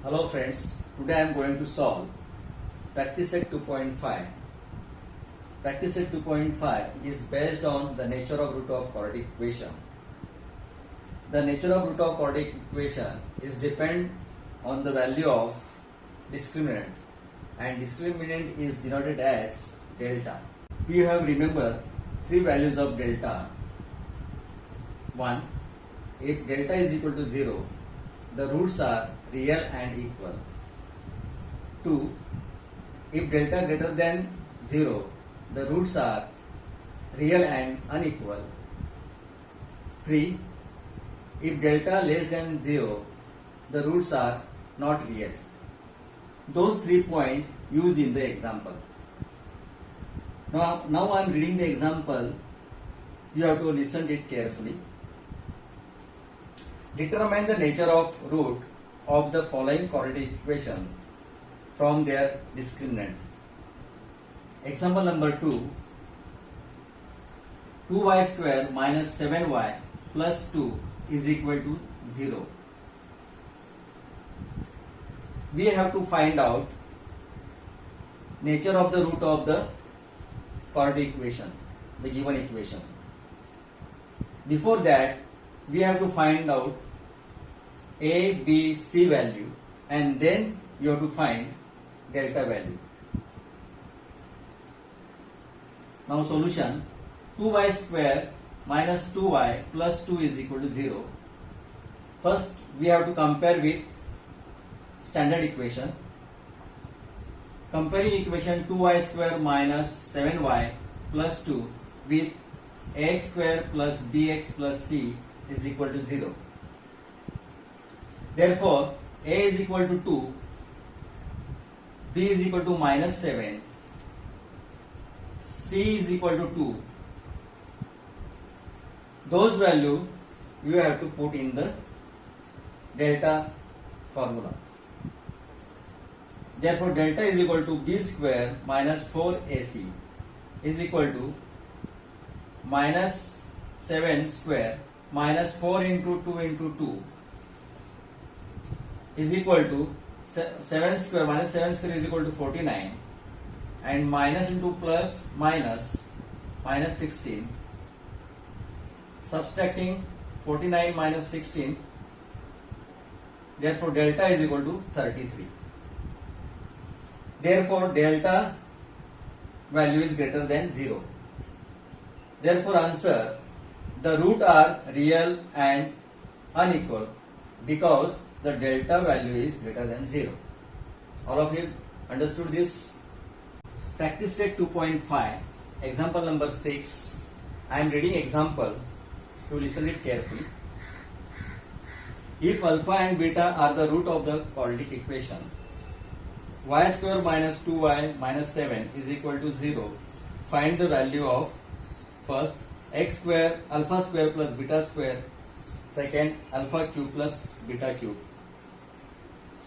Hello friends, today I am going to solve practice set 2.5. Practice set 2.5 is based on the nature of root of quadratic equation. The nature of root of quadratic equation is depend on the value of discriminant, and discriminant is denoted as delta. We have remember three values of delta. 1. If delta is equal to 0, the roots are real and equal. 2. If delta greater than 0, the roots are real and unequal. 3. If delta less than 0, the roots are not real. Those 3 points used in the example. Now I am reading the example. You have to listen to it carefully. Determine the nature of root of the following quadratic equation from their discriminant. Example number 2. 2y square minus 7y plus 2 is equal to 0. We have to find out nature of the root of the quadratic equation, the given equation. Before that, we have to find out A, B, C value, and then you have to find delta value. Now solution: 2y square minus 2y plus 2 is equal to 0. First we have to compare with standard equation. Comparing equation 2y square minus 7y plus 2 with ax square plus bx plus c is equal to 0. Therefore, a is equal to 2, b is equal to minus 7, c is equal to 2. Those values you have to put in the delta formula. Therefore, delta is equal to b square minus 4ac is equal to minus 7 square minus 4 into 2 into 2 is equal to 7 square minus 7 square is equal to 49, and minus into plus minus 16, subtracting 49 minus 16, therefore delta is equal to 33. Therefore delta value is greater than 0. Therefore answer: the root are real and unequal because the delta value is greater than 0. All of you understood this? Practice set 2.5, example number 6. I am reading example to listen it carefully. If alpha and beta are the root of the quadratic equation, y square minus 2y minus 7 is equal to 0. Find the value of first x square alpha square plus beta square, second alpha cube plus beta cube.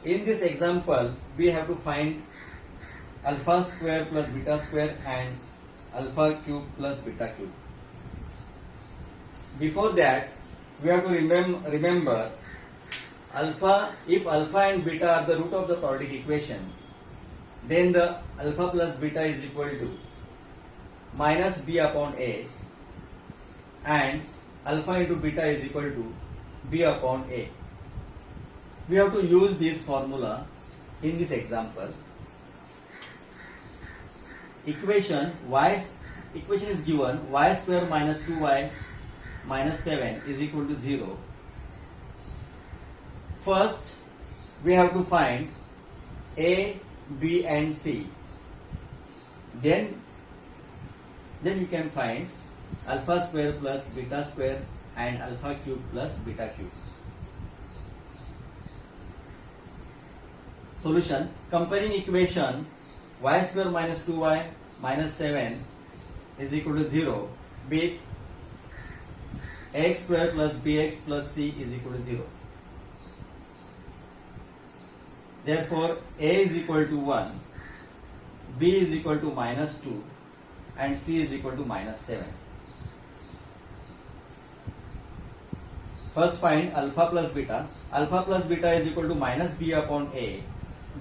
In this example, we have to find alpha square plus beta square and alpha cube plus beta cube. Before that, we have to remember alpha. If alpha and beta are the root of the quadratic equation, then the alpha plus beta is equal to minus b upon a, and alpha into beta is equal to b upon a. We have to use this formula in this example. Equation is given: y square minus 2y minus 7 is equal to 0. First, we have to find a, b and c. Then you can find alpha square plus beta square and alpha cube plus beta cube. Solution: comparing equation y square minus 2y minus 7 is equal to 0 with ax square plus bx plus c is equal to 0. Therefore, a is equal to 1, b is equal to minus 2, and c is equal to minus 7. First find alpha plus beta. Alpha plus beta is equal to minus b upon a.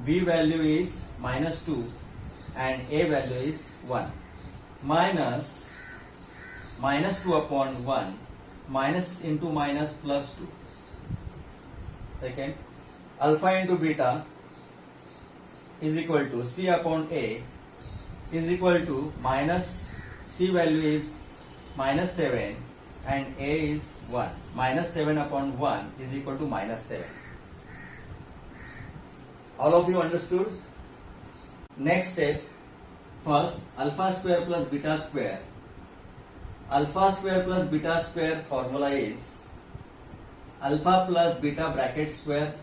B value is minus 2 and a value is 1. Minus 2 upon 1. Minus into minus plus 2. Second, alpha into beta is equal to c upon a is equal to minus c value is minus 7 and a is 1. Minus 7 upon 1 is equal to minus 7. All of you understood? Next step, first alpha square plus beta square. Alpha square plus beta square formula is alpha plus beta bracket square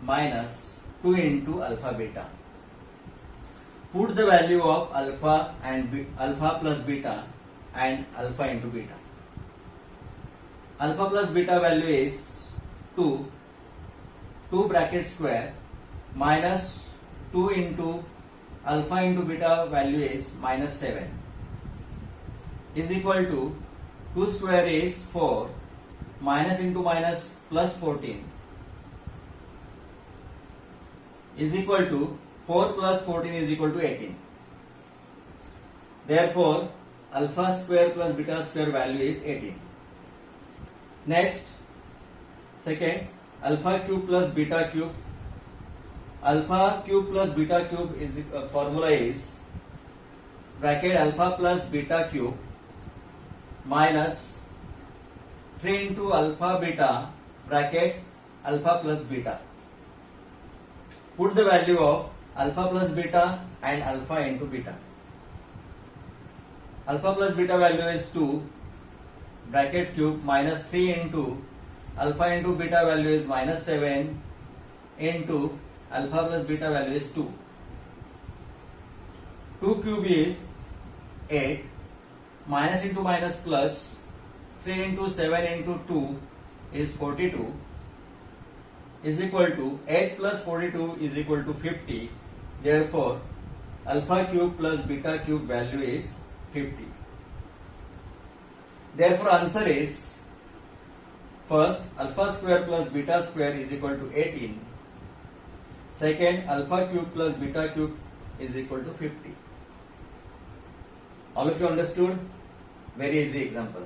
minus 2 into alpha beta. Put the value of alpha and alpha plus beta and alpha into beta. Alpha plus beta value is 2 bracket square minus 2 into alpha into beta value is minus 7 is equal to 2 square is 4 minus into minus plus 14 is equal to 4 plus 14 is equal to 18. Therefore, alpha square plus beta square value is 18. Next, second, alpha cube plus beta cube. Alpha cube plus beta cube is formula is bracket alpha plus beta cube minus 3 into alpha beta bracket alpha plus beta. Put the value of alpha plus beta and alpha into beta. Alpha plus beta value is 2 bracket cube minus 3 into alpha into beta value is minus 7 into alpha plus beta value is 2. 2 cube is 8 minus into minus plus 3 into 7 into 2 is 42 is equal to 8 plus 42 is equal to 50. Therefore, alpha cube plus beta cube value is 50. Therefore, answer is first alpha square plus beta square is equal to 18. Second, alpha cube plus beta cube is equal to 50. All of you understood? Very easy example.